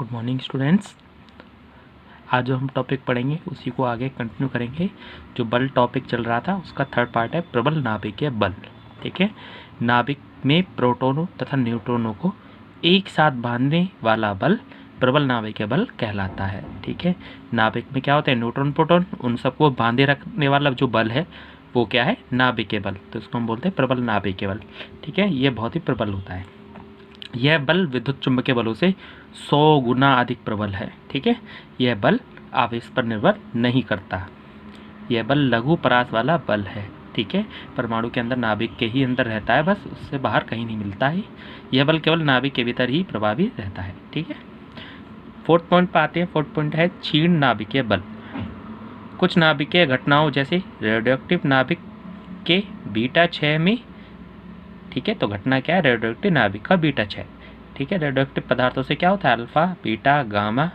Good morning students. आज जो हम टॉपिक पढ़ेंगे उसी को आगे कंटिन्यू करेंगे। जो बल टॉपिक चल रहा था उसका थर्ड पार्ट है प्रबल नाभिकीय बल। ठीक है, नाभिक में प्रोटॉनों तथा न्यूट्रॉनों को एक साथ बांधने वाला बल प्रबल नाभिकीय बल कहलाता है। ठीक है, नाभिक में क्या होता है, न्यूट्रॉन प्रोटॉन, उन सबको बांधे रखने वाला जो बल है वो क्या है, नाभिकीय बल। तो इसको हम बोलते हैं प्रबल नाभिकीय बल। ठीक है, यह बहुत ही प्रबल होता है। यह बल विद्युत चुंबकीय बलों से 100 गुना अधिक प्रबल है। ठीक है, यह बल आवेश पर निर्भर नहीं करता। यह बल लघु परास वाला बल है। ठीक है, परमाणु के अंदर नाभिक के ही अंदर रहता है, बस उससे बाहर कहीं नहीं मिलता है। यह बल केवल नाभिक के भीतर ही प्रभावी रहता है। ठीक है, फोर्थ पॉइंट पर आते हैं। फोर्थ पॉइंट है क्षीण नाभिकीय बल। कुछ नाभिकीय घटनाओं जैसे रेडियोएक्टिव नाभिक के बीटा 6 में, ठीक है, तो घटना क्या है, रेडियोएक्टिव नाभिक का बीटा 6। ठीक है, रेडियोएक्टिव पदार्थों से क्या होता है, अल्फा बीटा गामा,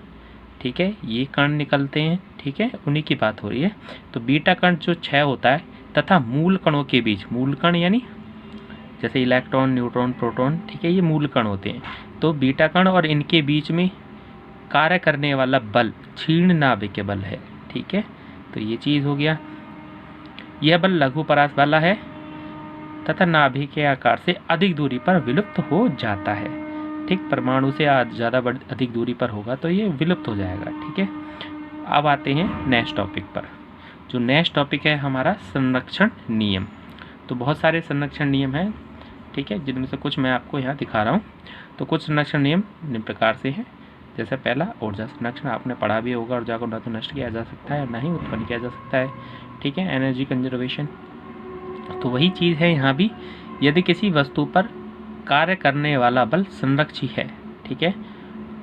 ठीक है, ये कण निकलते हैं। ठीक है, उन्हीं की बात हो रही है। तो बीटा कण जो 6 होता है तथा मूल कणों के बीच, मूल कण यानी जैसे इलेक्ट्रॉन न्यूट्रॉन प्रोटॉन, ठीक है, ये मूल कण होते हैं। तो बीटा कण और इनके बीच में कार्य करने वाला बल क्षीण नाभिकीय बल है। ठीक है, तो ये चीज़ हो गया। यह बल लघु परास वाला है तथा नाभिक के आकार से अधिक दूरी पर विलुप्त हो जाता है। ठीक, परमाणु से ज़्यादा अधिक दूरी पर होगा तो ये विलुप्त हो जाएगा। ठीक है, अब आते हैं नेक्स्ट टॉपिक पर। जो नेक्स्ट टॉपिक है हमारा संरक्षण नियम। तो बहुत सारे संरक्षण नियम हैं, ठीक है, जिनमें से कुछ मैं आपको यहाँ दिखा रहा हूँ। तो कुछ संरक्षण नियम निम्न प्रकार से हैं। जैसे पहला, ऊर्जा संरक्षण। आपने पढ़ा भी होगा, ऊर्जा को न तो नष्ट किया जा सकता है और न ही उत्पन्न किया जा सकता है। ठीक है, एनर्जी कंजर्वेशन। तो वही चीज़ है यहाँ भी। यदि किसी वस्तु पर कार्य करने वाला बल संरक्षी है, ठीक है,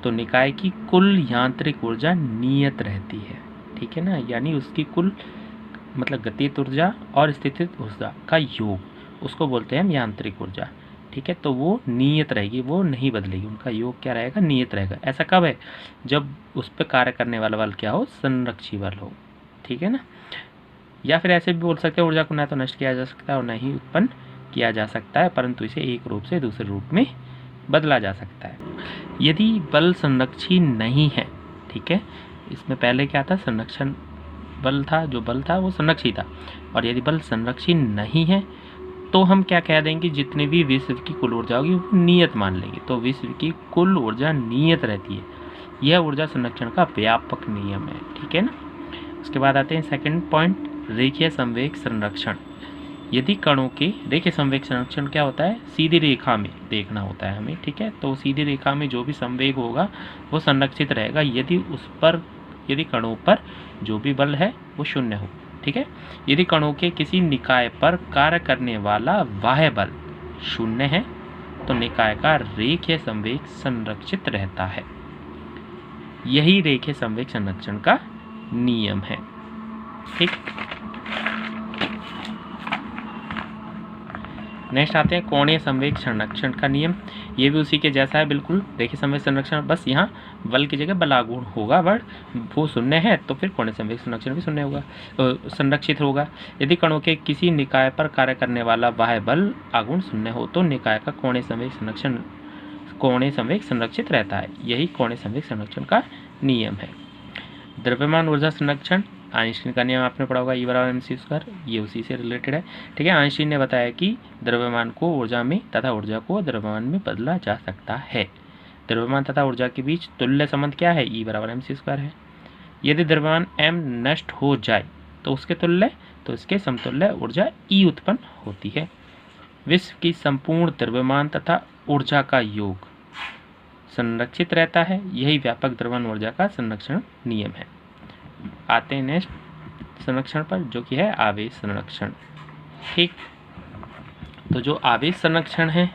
तो निकाय की कुल यांत्रिक ऊर्जा नियत रहती है। ठीक है ना, यानी उसकी कुल मतलब गतिज ऊर्जा और स्थितिज ऊर्जा का योग, उसको बोलते हैं हम यांत्रिक ऊर्जा। ठीक है, तो वो नियत रहेगी, वो नहीं बदलेगी, उनका योग क्या रहेगा, नियत रहेगा। ऐसा कब है, जब उस पर कार्य करने वाला बल क्या हो, संरक्षी बल हो। ठीक है ना, या फिर ऐसे भी बोल सकते हैं, ऊर्जा को न तो नष्ट किया जा सकता है और न ही उत्पन्न किया जा सकता है, परंतु इसे एक रूप से दूसरे रूप में बदला जा सकता है। यदि बल संरक्षी नहीं है, ठीक है, इसमें पहले क्या था, संरक्षण बल था, जो बल था वो संरक्षी था। और यदि बल संरक्षी नहीं है तो हम क्या कह देंगे, जितने भी विश्व की कुल ऊर्जा होगी वो नियत मान लेंगे। तो विश्व की कुल ऊर्जा नियत रहती है। यह ऊर्जा संरक्षण का व्यापक नियम है। ठीक है ना, उसके बाद आते हैं सेकंड पॉइंट, रेखीय संवेग संरक्षण। यदि कणों के रेखीय संवेग संरक्षण क्या होता है, सीधी रेखा में देखना होता है हमें। ठीक है, तो सीधी रेखा में जो भी संवेग होगा वो संरक्षित रहेगा यदि कणों पर जो भी बल है वो शून्य हो। ठीक है, यदि कणों के किसी निकाय पर कार्य करने वाला बाह्य बल शून्य है तो निकाय का रेखीय संवेग संरक्षित रहता है। यही रेखीय संवेग संरक्षण का नियम है। ठीक, नेक्स्ट आते हैं कोणीय संवेग संरक्षण का नियम। ये भी उसी के जैसा है बिल्कुल, रेखीय संवेग संरक्षण, बस यहाँ बल की जगह बलागुण होगा, बट वो शून्य है तो फिर कोणीय संवेग संरक्षण भी शून्य होगा, संरक्षित होगा। यदि कणों के किसी निकाय पर कार्य करने वाला बाह्य बल आगुण शून्य हो तो निकाय का कोणीय संवेग संरक्षित रहता है। यही कोणीय संवेग संरक्षण का नियम है। द्रव्यमान ऊर्जा संरक्षण, आइंस्टीन का नियम आपने पढ़ा होगा, E=mc², ये उसी से रिलेटेड है। ठीक है, आइंस्टीन ने बताया कि द्रव्यमान को ऊर्जा में तथा ऊर्जा को द्रव्यमान में बदला जा सकता है। द्रव्यमान तथा ऊर्जा के बीच तुल्य संबंध क्या है, E=mc² है। यदि द्रव्यमान m नष्ट हो जाए तो इसके समतुल्य ऊर्जा E उत्पन्न होती है। विश्व की संपूर्ण द्रव्यमान तथा ऊर्जा का योग संरक्षित रहता है। यही व्यापक द्रव्यमान ऊर्जा का संरक्षण नियम है। आते हैं नेक्स्ट संरक्षण पर, जो कि है आवेश संरक्षण। ठीक, तो जो आवेश संरक्षण है,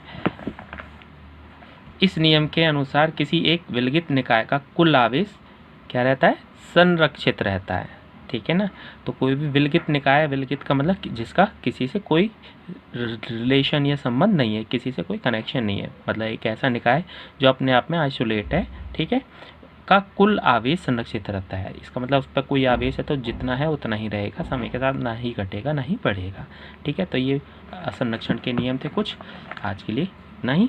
इस नियम के अनुसार किसी एक विलगित निकाय का कुल आवेश क्या रहता है, संरक्षित रहता है। ठीक है ना, तो कोई भी विलगित निकाय, विलगित का मतलब जिसका किसी से कोई रिलेशन या संबंध नहीं है, किसी से कोई कनेक्शन नहीं है, मतलब एक ऐसा निकाय जो अपने आप में आइसोलेट है, ठीक है, का कुल आवेश संरक्षित रहता है। इसका मतलब उस पर कोई आवेश है तो जितना है उतना ही रहेगा, समय के साथ ना ही घटेगा ना ही बढ़ेगा। ठीक है, तो ये संरक्षण के नियम थे कुछ। आज के लिए इतना ही।